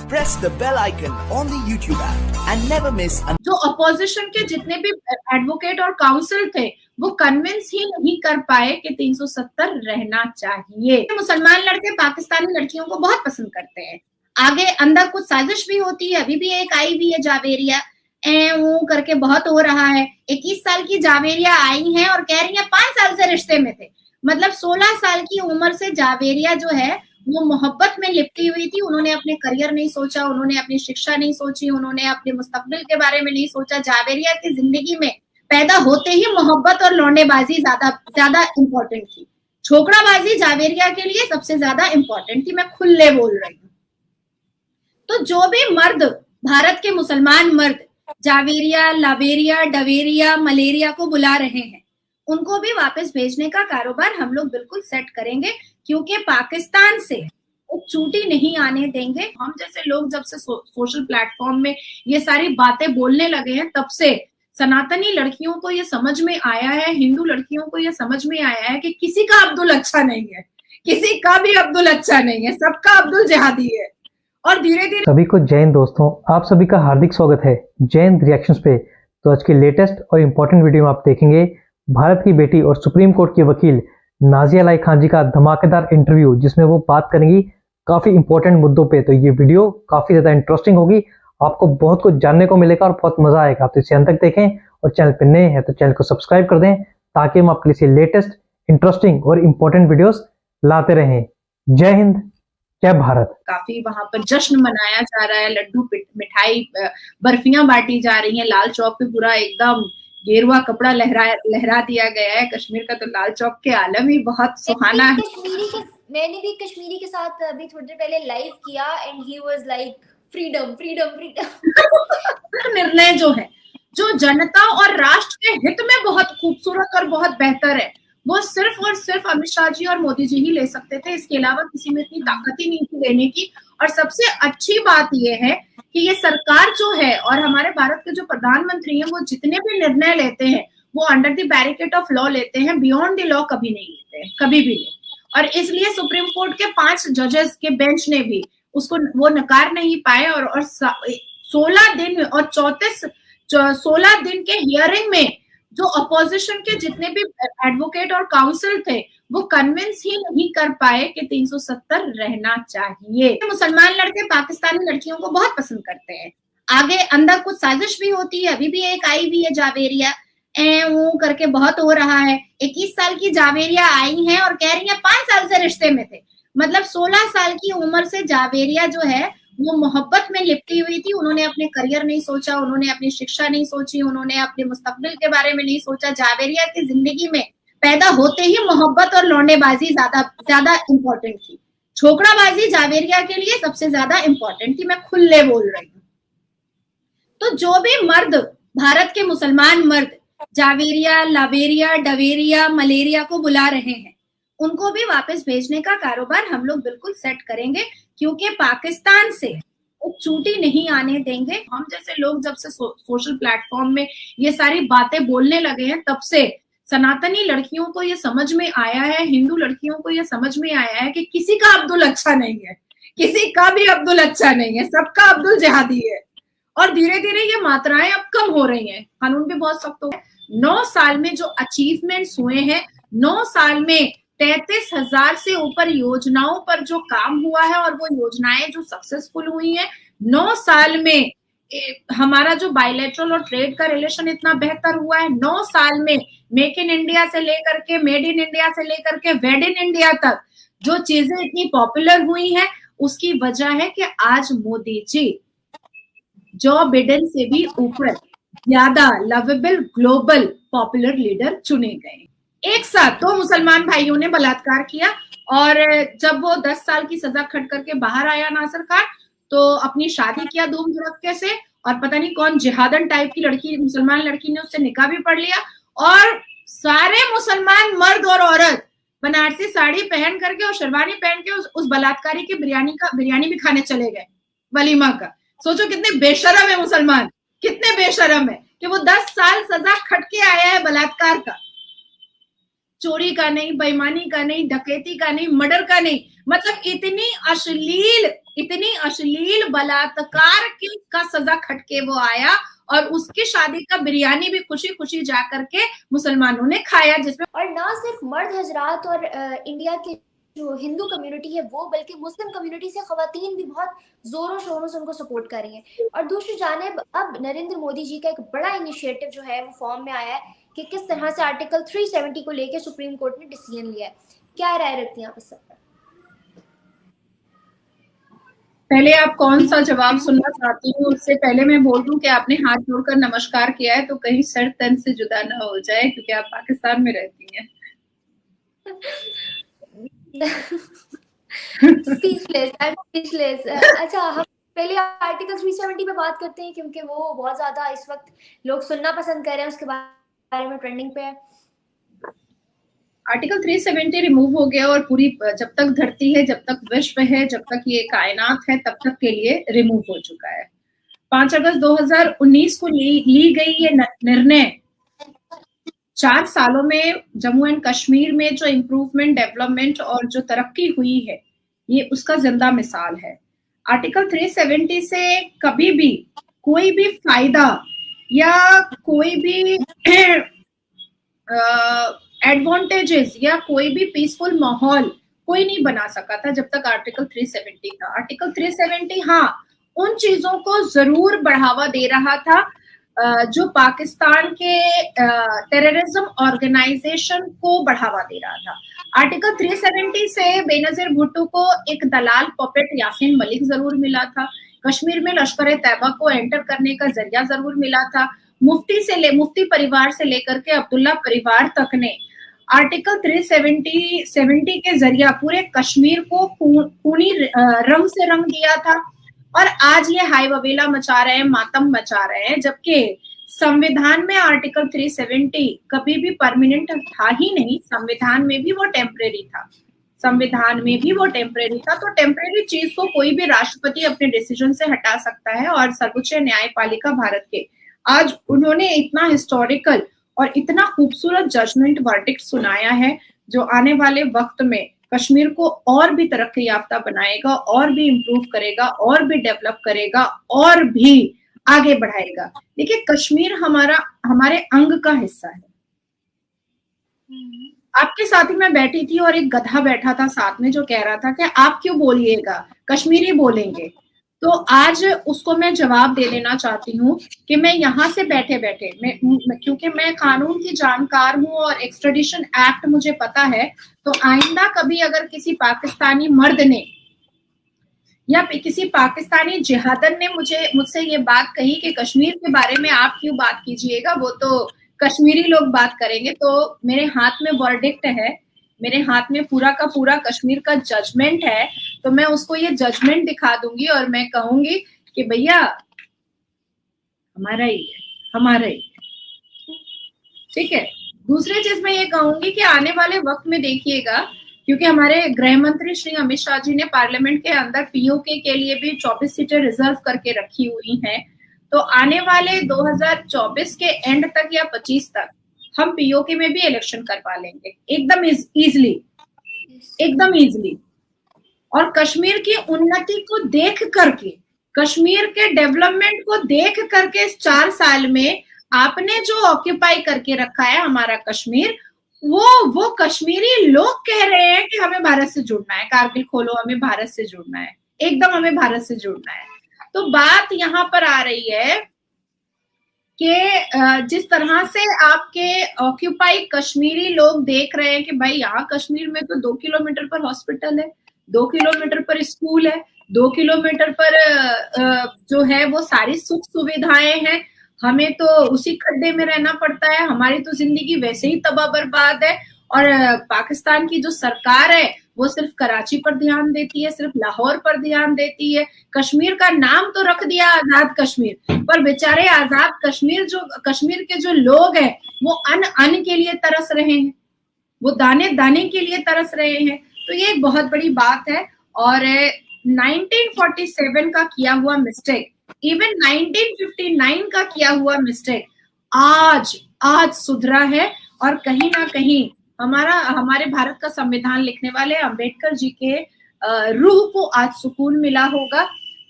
press the bell icon on the YouTube app and never miss an जो opposition के जितने भी advocate और काउंसिल थे वो कन्विंस ही नहीं कर पाए कि 370 रहना चाहिए। मुसलमान लड़के पाकिस्तानी लड़कियों को बहुत पसंद करते हैं। आगे अंदर कुछ साजिश भी होती है। अभी भी एक आई हुई है जावेरिया, वो करके बहुत हो रहा है। 21 साल की जावेरिया आई हैं और कह रही है 5 साल से रिश्ते में थे। मतलब 16 साल की उम्र से जावेरिया जो है वो मोहब्बत में लिपटी हुई थी। उन्होंने अपने करियर नहीं सोचा, उन्होंने अपनी शिक्षा नहीं सोची, उन्होंने अपने मुस्तकबिल के बारे में नहीं सोचा। जावेरिया की जिंदगी में पैदा होते ही मोहब्बत और लौंडेबाजी ज्यादा इम्पोर्टेंट थी। छोकराबाजी जावेरिया के लिए सबसे ज्यादा इम्पोर्टेंट थी। मैं खुले बोल रही हूँ। तो जो भी मर्द, भारत के मुसलमान मर्द जावेरिया, लावेरिया, डवेरिया, मलेरिया को बुला रहे हैं, उनको भी वापस भेजने का कारोबार हम लोग बिल्कुल सेट करेंगे, क्योंकि पाकिस्तान से वो चूटी नहीं आने देंगे। हम जैसे लोग जब से सोशल प्लेटफॉर्म में ये सारी बातें बोलने लगे हैं, तब से सनातनी लड़कियों को ये समझ में आया है, हिंदू लड़कियों को ये समझ में आया है कि किसी का अब्दुल अच्छा नहीं है, किसी का भी अब्दुल अच्छा नहीं है, सबका अब्दुल जिहादी है। और धीरे धीरे सभी को जय हिंद दोस्तों, आप सभी का हार्दिक स्वागत है जय हिंद रिएक्शंस पे। तो आज के लेटेस्ट और इम्पोर्टेंट वीडियो में आप देखेंगे भारत की बेटी और सुप्रीम कोर्ट की वकील नाजिया अलाई खान जी का धमाकेदार इंटरव्यू, जिसमें वो बात करेंगी काफी इंपॉर्टेंट मुद्दों पे। तो ये वीडियो काफी ज्यादा इंटरेस्टिंग होगी, आपको बहुत कुछ जानने को मिलेगा और बहुत मजा आएगा। तो इसे अंत तक देखें और चैनल पे नए हैं तो चैनल को सब्सक्राइब कर दें, ताकि हम आपके लिए लेटेस्ट, इंटरेस्टिंग और इम्पोर्टेंट वीडियोस लाते रहें। जय हिंद, जय भारत। काफी वहां पर जश्न मनाया जा रहा है, लड्डू, मिठाई, बर्फियां बांटी जा रही हैं। लाल चौक पे पूरा एकदम गेरुआ कपड़ा लहरा दिया गया है। कश्मीर का तो लाल चौक के आलम ही बहुत सुहाना है। मैंने भी कश्मीरी के साथ अभी थोड़ी देर पहले लाइव किया and he was like freedom freedom freedom. निर्णय जो है, जो जनता और राष्ट्र के हित में बहुत खूबसूरत और बहुत बेहतर है, वो सिर्फ और सिर्फ अमित शाह जी और मोदी जी ही ले सकते थे। इसके अलावा किसी में इतनी ताकत ही नहीं थी लेने की। और सबसे अच्छी बात यह है कि ये सरकार जो है और हमारे भारत के जो प्रधानमंत्री हैं, वो जितने भी निर्णय लेते हैं वो under the barricade of law लेते हैं, बियॉन्ड द लॉ कभी नहीं लेते हैं, कभी भी नहीं। और इसलिए सुप्रीम कोर्ट के 5 जजेस के बेंच ने भी उसको वो नकार नहीं पाए। और 16 दिन और 16 दिन के हियरिंग में जो अपोजिशन के जितने भी एडवोकेट और काउंसिल थे वो कन्विंस ही नहीं कर पाए कि 370 रहना चाहिए। मुसलमान लड़के पाकिस्तानी लड़कियों को बहुत पसंद करते हैं। आगे अंदर कुछ साजिश भी होती है। अभी भी एक आई हुई है जावेरिया, वो करके बहुत हो रहा है। 21 साल की जावेरिया आई हैं और कह रही है 5 साल से रिश्ते में थे। मतलब 16 साल की उम्र से जावेरिया जो है वो मोहब्बत में लिपटी हुई थी। उन्होंने अपने करियर नहीं सोचा, उन्होंने अपनी शिक्षा नहीं सोची, उन्होंने अपने मुस्तकबिल के बारे में नहीं सोचा। जावेरिया की जिंदगी में पैदा होते ही मोहब्बत और लौंडेबाजी ज्यादा इम्पोर्टेंट थी। छोकराबाजी जावेरिया के लिए सबसे ज्यादा इम्पोर्टेंट थी। मैं खुले बोल रही हूँ। तो जो भी मर्द, भारत के मुसलमान मर्द जावेरिया, लावेरिया, डवेरिया, मलेरिया को बुला रहे हैं, उनको भी वापस भेजने का कारोबार हम लोग बिल्कुल सेट करेंगे, क्योंकि पाकिस्तान से वो चूटी नहीं आने देंगे। हम जैसे लोग जब से सोशल प्लेटफॉर्म में ये सारी बातें बोलने लगे हैं, तब से सनातनी लड़कियों को ये समझ में आया है, हिंदू लड़कियों को ये समझ में आया है कि किसी का अब्दुल अच्छा नहीं है, किसी का भी अब्दुल अच्छा नहीं है, सबका अब्दुल जिहादी है। और धीरे धीरे ये मात्राएं अब कम हो रही हैं, कानून भी बहुत सख्त हो गए। 9 साल में जो अचीवमेंट्स हुए हैं, 9 साल में 33,000 से ऊपर योजनाओं पर जो काम हुआ है और वो योजनाएं जो सक्सेसफुल हुई हैं, 9 साल में हमारा जो बायलैटरल और ट्रेड का रिलेशन इतना बेहतर हुआ है, 9 साल में मेक इन इंडिया से लेकर के, मेड इन इंडिया से लेकर के वेड इन इंडिया तक जो चीजें इतनी पॉपुलर हुई हैं, उसकी वजह है कि आज मोदी जी जो बिडेन से भी ऊपर ज्यादा लवेबल ग्लोबल पॉपुलर लीडर चुने गए। एक साथ 2 मुसलमान भाइयों ने बलात्कार किया और जब वो 10 साल की सजा खट करके बाहर आया नासिर खान, तो अपनी शादी किया धूम धड़क्के से, और पता नहीं कौन जिहादन टाइप की लड़की, मुसलमान लड़की ने उससे निकाह भी पढ़ लिया। और सारे मुसलमान मर्द और औरत बनारसी साड़ी पहन करके और शेरवानी पहन के उस बलात्कारी की बिरयानी भी खाने चले गए, वलीमा का। सोचो कितने बेशरम है मुसलमान, कितने बेशरम है कि वो 10 साल सजा खट के आया है बलात्कार का। चोरी का नहीं, बेईमानी का नहीं, डकैती का नहीं, मर्डर का नहीं, मतलब इतनी अश्लील बलात्कार की का सजा खटके वो आया और उसकी शादी का बिरयानी भी खुशी खुशी जा करके मुसलमानों ने खाया, जिसमें और ना सिर्फ मर्द हजरात और इंडिया के जो हिंदू कम्युनिटी है वो, बल्कि मुस्लिम कम्युनिटी से खवातीन भी बहुत जोरों शोरों से उनको सपोर्ट कर रही हैं। और दूसरी जानिब अब नरेंद्र मोदी जी का एक बड़ा इनिशिएटिव जो है वो फॉर्म में आया है कि किस तरह से आर्टिकल 370 को लेकर सुप्रीम कोर्ट ने डिसीजन लिया है। क्या राय रखती हैं आप इस सब पर? पहले आप कौन सा जवाब सुनना चाहती हूँ उससे पहले मैं बोल दूं कि आपने हाथ जोड़कर नमस्कार किया है तो कहीं सर तन से जुदा ना हो जाए, क्योंकि आप पाकिस्तान में रहती हैं। स्पीचलेस। अच्छा, हम पहले आर्टिकल 370 पे बात करते हैं क्योंकि वो बहुत ज्यादा इस वक्त लोग सुनना पसंद कर रहे हैं, उसके बारे में ट्रेंडिंग पे है। आर्टिकल 370 रिमूव हो गया और पूरी जब तक धरती है, जब तक विश्व है, जब तक ये कायनात है, तब तक के लिए रिमूव हो चुका है। 5 अगस्त 2019 को ली गई ये निर्णय 4 सालों में जम्मू एंड कश्मीर में जो इम्प्रूवमेंट, डेवलपमेंट और जो तरक्की हुई है, ये उसका जिंदा मिसाल है। आर्टिकल 370 से कभी भी कोई भी फायदा या कोई भी एडवांटेजेस या कोई भी पीसफुल माहौल कोई नहीं बना सका था जब तक आर्टिकल 370 था। आर्टिकल 370 हाँ उन चीजों को जरूर बढ़ावा दे रहा था जो पाकिस्तान के टेररिज्म ऑर्गेनाइजेशन को बढ़ावा दे रहा था। आर्टिकल 370 से बेनजीर भुट्टो को एक दलाल पपेट यासीन मलिक जरूर मिला था, कश्मीर में लश्कर तैयबा को एंटर करने का जरिया जरूर मिला था, मुफ्ती परिवार से लेकर के अब्दुल्ला परिवार तक ने आर्टिकल 370 के जरिया पूरे कश्मीर को खूनी रंग से रंग दिया था। और आज ये हाई वबेला मचा रहे हैं, मातम मचा रहे हैं, जबकि संविधान में आर्टिकल 370 कभी भी परमानेंट था ही नहीं। संविधान में भी वो टेम्परेरी था, संविधान में भी वो टेम्परेरी था। तो टेम्परेरी चीज को कोई भी राष्ट्रपति अपने डिसीजन से हटा सकता है और सर्वोच्च न्यायपालिका भारत के आज उन्होंने इतना हिस्टोरिकल और इतना खूबसूरत जजमेंट वर्डिक्ट सुनाया है जो आने वाले वक्त में कश्मीर को और भी तरक्की याफ्ता बनाएगा, और भी इम्प्रूव करेगा, और भी डेवलप करेगा, और भी आगे बढ़ाएगा। देखिए कश्मीर हमारे अंग का हिस्सा है। आपके साथ ही मैं बैठी थी और एक गधा बैठा था साथ में जो कह रहा था कि आप क्यों बोलिएगा, कश्मीरी बोलेंगे। तो आज उसको मैं जवाब दे देना चाहती हूँ कि मैं यहाँ से बैठे बैठे क्योंकि मैं कानून की जानकार हूँ और एक्स्ट्रेडिशन एक्ट मुझे पता है, तो आइंदा कभी अगर किसी पाकिस्तानी मर्द ने या किसी पाकिस्तानी जिहादन ने मुझसे ये बात कही कि कश्मीर के बारे में आप क्यों बात कीजिएगा, वो तो कश्मीरी लोग बात करेंगे, तो मेरे हाथ में वर्डिक्ट है, मेरे हाथ में पूरा का पूरा कश्मीर का जजमेंट है, तो मैं उसको ये जजमेंट दिखा दूंगी और मैं कहूंगी कि भैया हमारा ही है, हमारा ही है। ठीक है। दूसरी चीज मैं ये कहूंगी कि आने वाले वक्त में देखिएगा, क्योंकि हमारे गृह मंत्री श्री अमित शाह जी ने पार्लियामेंट के अंदर पीओके के लिए भी 24 सीटें रिजर्व करके रखी हुई हैं, तो आने वाले 2024 के एंड तक या 25 तक हम पीओके में भी इलेक्शन करवा लेंगे एकदम इजीली। और कश्मीर की उन्नति को देख करके, कश्मीर के डेवलपमेंट को देख करके इस 4 साल में आपने जो ऑक्यूपाई करके रखा है हमारा कश्मीर, वो कश्मीरी लोग कह रहे हैं कि हमें भारत से जुड़ना है, कारगिल खोलो, हमें भारत से जुड़ना है, एकदम हमें भारत से जुड़ना है। तो बात यहाँ पर आ रही है कि जिस तरह से आपके ऑक्यूपाई कश्मीरी लोग देख रहे हैं कि भाई यहाँ कश्मीर में तो 2 किलोमीटर पर हॉस्पिटल है, 2 किलोमीटर पर स्कूल है, 2 किलोमीटर पर जो है वो सारी सुख सुविधाएं हैं, हमें तो उसी खड्डे में रहना पड़ता है, हमारी तो जिंदगी वैसे ही तबाह बर्बाद है। और पाकिस्तान की जो सरकार है वो सिर्फ कराची पर ध्यान देती है, सिर्फ लाहौर पर ध्यान देती है। कश्मीर का नाम तो रख दिया आजाद कश्मीर, पर बेचारे आजाद कश्मीर के जो लोग हैं वो अन्न के लिए तरस रहे हैं, वो दाने दाने के लिए तरस रहे हैं। तो ये एक बहुत बड़ी बात है। और 1947 का किया हुआ मिस्टेक, इवन 1959 का किया हुआ मिस्टेक आज सुधरा है और कहीं ना कहीं हमारे भारत का संविधान लिखने वाले अंबेडकर जी के रूह को आज सुकून मिला होगा।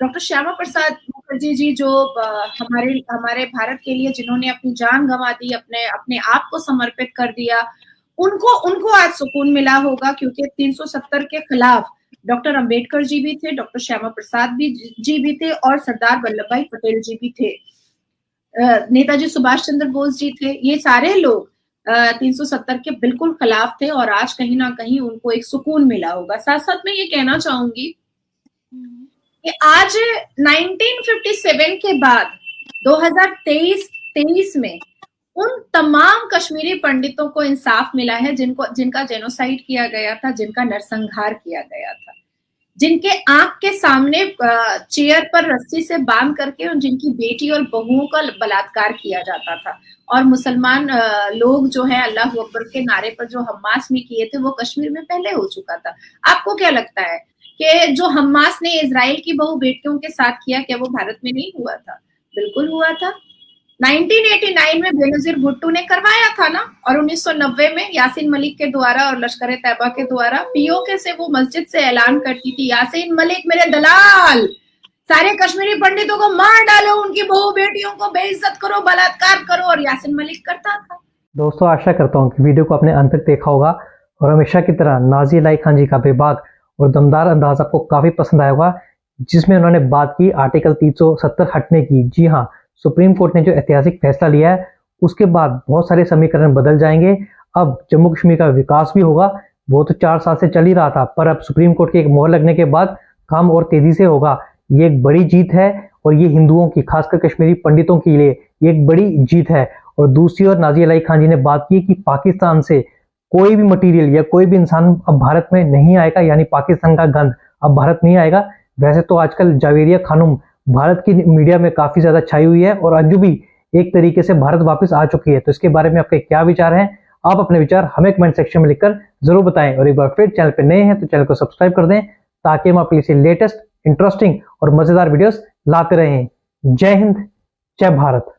डॉक्टर श्यामा प्रसाद मुखर्जी जी जो हमारे भारत के लिए जिन्होंने अपनी जान गंवा दी, अपने आप को समर्पित कर दिया, उनको आज सुकून मिला होगा, क्योंकि 370 के खिलाफ डॉक्टर अंबेडकर जी भी थे, डॉक्टर श्यामा प्रसाद जी भी थे और सरदार वल्लभ भाई पटेल जी भी थे, नेताजी सुभाष चंद्र बोस जी थे। ये सारे लोग 370 के बिल्कुल खिलाफ थे और आज कहीं ना कहीं उनको एक सुकून मिला होगा। साथ साथ में ये कहना चाहूंगी कि आज 1957 के बाद 2023 में उन तमाम कश्मीरी पंडितों को इंसाफ मिला है जिनका जेनोसाइड किया गया था, जिनका नरसंहार किया गया था, जिनके आंख के सामने चेयर पर रस्सी से बांध करके जिनकी बेटी और बहुओं का बलात्कार किया जाता था। और मुसलमान लोग जो है अल्लाह अकबर के नारे पर जो हम्मास में किए थे वो कश्मीर में पहले हो चुका था। आपको क्या लगता है कि जो हम्मास ने इजराइल की बहु बेटियों के साथ किया, क्या वो भारत में नहीं हुआ था? बिल्कुल हुआ था। 1989 में बेनजीर भुट्टो ने करवाया था ना, और 1990 में यासीन मलिक के द्वारा और लश्कर तैयबा के द्वारा पीओके से वो मस्जिद से ऐलान करती थी, यासीन मलिक मेरे दलाल, सारे कश्मीरी पंडितों को मार डालो, उनकी बहु बेटियों को बेइज्जत करो, बलात्कार करो, और यासीन मलिक करता था। दोस्तों, आशा करता हूँ कि वीडियो को आपने अंत तक देखा होगा और हमेशा की तरह नाज़िया इलाही खान जी का बेबाक और दमदार अंदाज आपको काफी पसंद आया होगा, जिसमें उन्होंने बात की आर्टिकल 370 हटने की। जी हाँ, सुप्रीम कोर्ट ने जो ऐतिहासिक फैसला लिया है उसके बाद बहुत सारे समीकरण बदल जाएंगे। अब जम्मू कश्मीर का विकास भी होगा। वो तो 4 साल से चल ही रहा था, पर अब सुप्रीम कोर्ट की एक मोहर लगने के बाद काम और तेजी से होगा। ये एक बड़ी जीत है और ये हिंदुओं की, खासकर कश्मीरी पंडितों के लिए ये एक बड़ी जीत है। और दूसरी ओर नाज़िया इलाही खान जी ने बात की कि पाकिस्तान से कोई भी मटेरियल या कोई भी इंसान अब भारत में नहीं आएगा, यानी पाकिस्तान का गंद अब भारत नहीं आएगा। वैसे तो आजकल जावेरिया खानम भारत की मीडिया में काफी ज्यादा छाई हुई है और अंजू भी एक तरीके से भारत वापस आ चुकी है। तो इसके बारे में आपके क्या विचार हैं? आप अपने विचार हमें कमेंट सेक्शन में लिखकर जरूर बताएं। और एक बार फिर चैनल पे नए हैं तो चैनल को सब्सक्राइब कर दें, ताकि हम आपके लिए लेटेस्ट, इंटरेस्टिंग और मजेदार वीडियोस लाते रहें। जय हिंद, जय भारत।